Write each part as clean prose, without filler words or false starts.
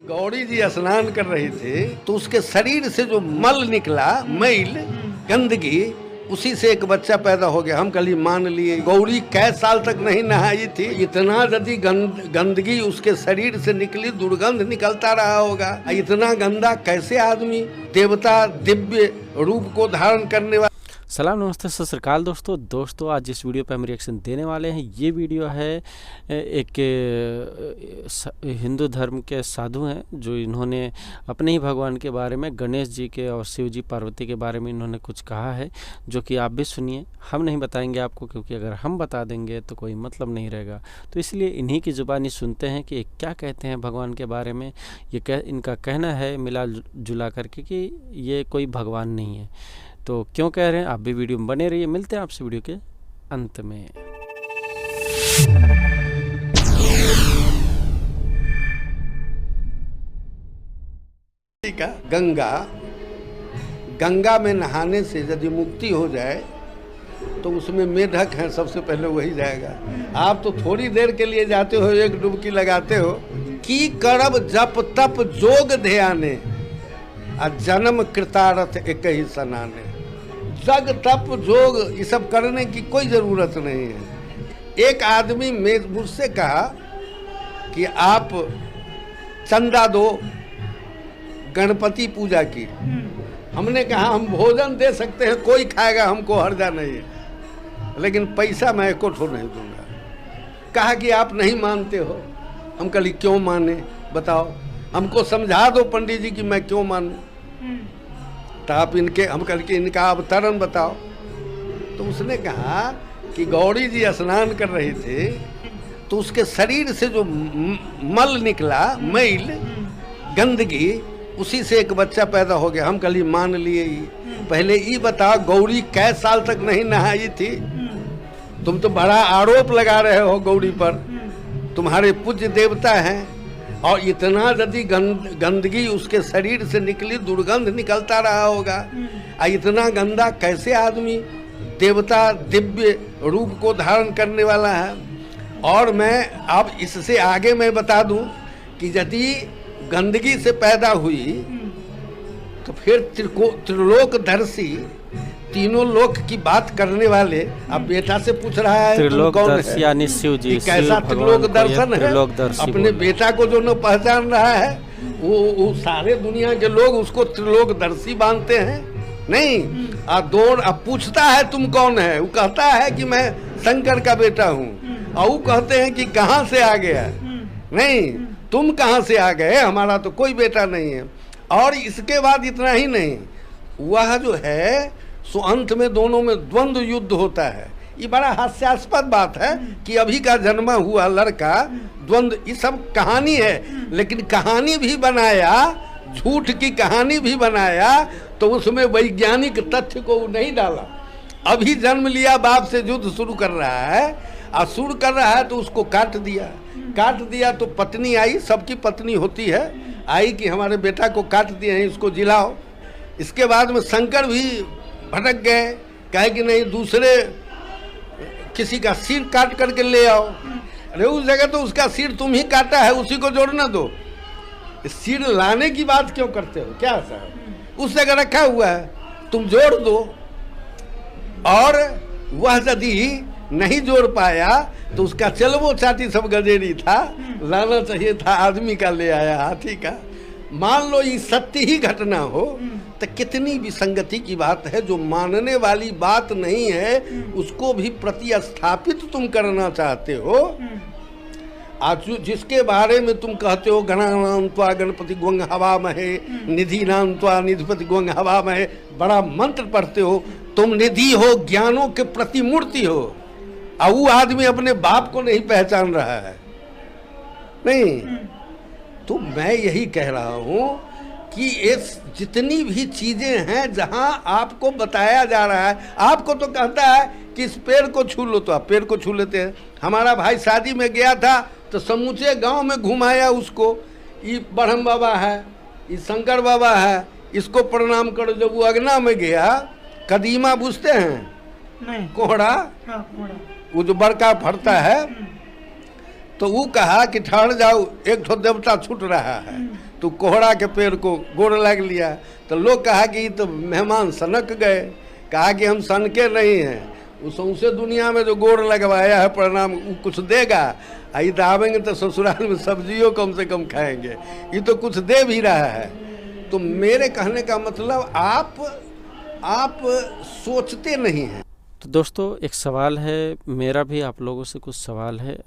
गौरी जी स्नान कर रही थी तो उसके शरीर से जो मल निकला, मैल, गंदगी, उसी से एक बच्चा पैदा हो गया। हम कल मान लिए गौरी कै साल तक नहीं नहाई थी, इतना यदि गंदगी उसके शरीर से निकली, दुर्गंध निकलता रहा होगा। इतना गंदा कैसे आदमी देवता दिव्य रूप को धारण करने वाला। सलाम, नमस्ते, सत श्री अकाल दोस्तों आज जिस वीडियो पे हम रिएक्शन देने वाले हैं, ये वीडियो है एक हिंदू धर्म के साधु हैं जो इन्होंने अपने ही भगवान के बारे में, गणेश जी के और शिव जी पार्वती के बारे में इन्होंने कुछ कहा है, जो कि आप भी सुनिए। हम नहीं बताएंगे आपको, क्योंकि अगर हम बता देंगे तो कोई मतलब नहीं रहेगा। तो इसलिए इन्हीं की ज़ुबानी सुनते हैं कि क्या कहते हैं भगवान के बारे में। इनका कहना है मिला जुला करके कि ये कोई भगवान नहीं है। तो क्यों कह रहे हैं, आप भी वीडियो में बने रहिए। मिलते हैं आपसे वीडियो के अंत में। गंगा में नहाने से यदि मुक्ति हो जाए तो उसमें मेढक हैं, सबसे पहले वही जाएगा। आप तो थोड़ी देर के लिए जाते हो, एक डुबकी लगाते हो। की करब जप तप जोग ध्याने आ जन्म कृतारथ एक ही सनाने। जग तप जोग ये सब करने की कोई जरूरत नहीं है। एक आदमी में मुझसे कहा कि आप चंदा दो गणपति पूजा की। हमने कहा हम भोजन दे सकते हैं, कोई खाएगा, हमको हर्जा नहीं है, लेकिन पैसा मैं एको ठो नहीं दूंगा। कहा कि आप नहीं मानते हो। हम कहा क्यों माने, बताओ, हमको समझा दो पंडित जी कि मैं क्यों मानूं। तो आप हम कल के इनका अवतरण बताओ। तो उसने कहा कि गौरी जी स्नान कर रही थी तो उसके शरीर से जो मल निकला, मैल, गंदगी, उसी से एक बच्चा पैदा हो गया। हम कल मान लिए। पहले ये बताओ गौरी कै साल तक नहीं नहाई थी? तुम तो बड़ा आरोप लगा रहे हो गौरी पर, तुम्हारे पूज्य देवता हैं, और इतना यदि गंदगी उसके शरीर से निकली, दुर्गंध निकलता रहा होगा। इतना गंदा कैसे आदमी देवता दिव्य रूप को धारण करने वाला है। और मैं अब इससे आगे मैं बता दूं कि यदि गंदगी से पैदा हुई तो फिर त्रिलोकदर्शी, तीनों लोक की बात करने वाले, अब बेटा से पूछ रहा है त्रिलोकदर्शी यानी शिव जी, कैसा त्रिलोक दर्शन है। अपने बेटा को जो न पहचान रहा है, वो सारे दुनिया के लोग उसको त्रिलोकदर्शी मानते हैं। नहीं, अब पूछता है तुम कौन है, वो कहता है कि मैं शंकर का बेटा हूँ, और वो कहते हैं कि कहाँ से आ गया। नहीं, तुम कहाँ से आ गए, हमारा तो कोई बेटा नहीं है। और इसके बाद इतना ही नहीं, वह जो है सो अंत में दोनों में द्वंद्व युद्ध होता है। ये बड़ा हास्यास्पद बात है कि अभी का जन्मा हुआ लड़का द्वंद्व, ये सब कहानी है, लेकिन कहानी भी बनाया, झूठ की कहानी भी बनाया, तो उसमें वैज्ञानिक तथ्य को नहीं डाला। अभी जन्म लिया, बाप से युद्ध शुरू कर रहा है, और शुरू कर रहा है तो उसको काट दिया तो पत्नी आई, सबकी पत्नी होती है, आई कि हमारे बेटा को काट दिए हैं, इसको जिलाओ। इसके बाद में शंकर भी भटक गए, कहे कि नहीं, दूसरे किसी का सिर काट करके ले आओ। अरे उस जगह तो उसका सिर तुम ही काटा है, उसी को जोड़ना दो। सिर लाने की बात क्यों करते हो, क्या ऐसा है? उस जगह रखा हुआ है, तुम जोड़ दो। और वह यदि नहीं जोड़ पाया तो उसका चलवो चाटी सब गजेरी था, लाना चाहिए था आदमी का, ले आया हाथी का। मान लो ये सत्य ही घटना हो तो कितनी विसंगति की बात है। जो मानने वाली बात नहीं है उसको भी प्रतिस्थापित तुम करना चाहते हो। आज जिसके बारे में तुम कहते हो गणानान्त्वा गणपति ग्वंग हवा महे, निधि नान्त्वा निधिपति ग्वंग हवा महे, बड़ा मंत्र पढ़ते हो, तुम निधि हो, ज्ञानों के प्रतिमूर्ति हो, और वो आदमी अपने बाप को नहीं पहचान रहा है। नहीं, तो मैं यही कह रहा हूँ कि इस जितनी भी चीजें हैं जहाँ आपको बताया जा रहा है, आपको तो कहता है कि इस पेड़ को छू लो, तो आप पेड़ को छू लेते हैं। हमारा भाई शादी में गया था तो समूचे गांव में घुमाया उसको, ये ब्रह्म बाबा है, ये शंकर बाबा है, इसको प्रणाम करो। जब वो अगना में गया, कदीमा बुझते हैं? नहीं। कोहड़ा, हाँ, कोहड़ा, वो जो बड़का फरता है, तो वो कहा कि ठहर जाओ, एक ठो देवता छूट रहा है। तो कोहड़ा के पेड़ को गोड़ लग लिया। तो लोग कहा कि ये तो मेहमान सनक गए। कहा कि हम सनके नहीं हैं, उस सौंसे दुनिया में जो गोड़ लगवाया है प्रणाम, वो कुछ देगा। आई तो आवेंगे तो ससुराल में सब्जियों कम से कम खाएंगे, ये तो कुछ दे भी रहा है। तो मेरे कहने का मतलब आप सोचते नहीं हैं। तो दोस्तों एक सवाल है, मेरा भी आप लोगों से कुछ सवाल है।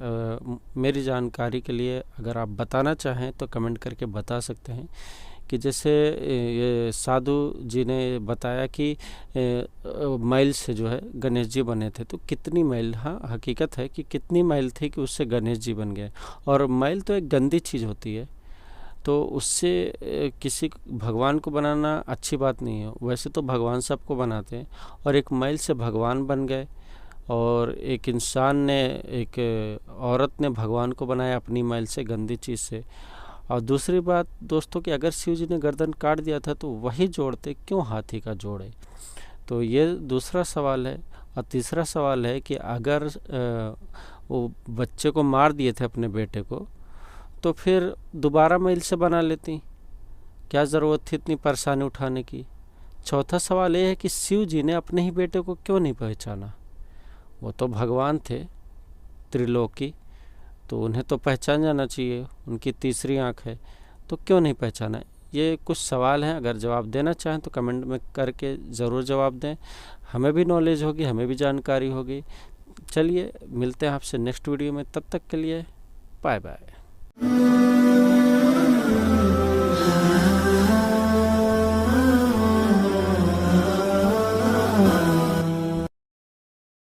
मेरी जानकारी के लिए अगर आप बताना चाहें तो कमेंट करके बता सकते हैं कि जैसे ये साधु जी ने बताया कि मैल से जो है गणेश जी बने थे, तो कितनी मैल, हाँ हकीकत है कि कितनी मैल थी कि उससे गणेश जी बन गए। और मैल तो एक गंदी चीज़ होती है, तो उससे किसी भगवान को बनाना अच्छी बात नहीं है। वैसे तो भगवान सबको बनाते हैं, और एक मैल से भगवान बन गए। और एक इंसान ने, एक औरत ने भगवान को बनाया अपनी मैल से, गंदी चीज़ से। और दूसरी बात दोस्तों कि अगर शिव जी ने गर्दन काट दिया था तो वही जोड़ते, क्यों हाथी का जोड़े? तो ये दूसरा सवाल है। और तीसरा सवाल है कि अगर वो बच्चे को मार दिए थे अपने बेटे को, तो फिर दोबारा मैल से बना लेती, क्या ज़रूरत थी इतनी परेशानी उठाने की? चौथा सवाल ये है कि शिव जी ने अपने ही बेटे को क्यों नहीं पहचाना? वो तो भगवान थे त्रिलोकी, तो उन्हें तो पहचान जाना चाहिए, उनकी तीसरी आँख है, तो क्यों नहीं पहचाना? ये कुछ सवाल हैं, अगर जवाब देना चाहें तो कमेंट में करके ज़रूर जवाब दें। हमें भी नॉलेज होगी, हमें भी जानकारी होगी। चलिए मिलते हैं आपसे नेक्स्ट वीडियो में, तब तक के लिए बाय बाय।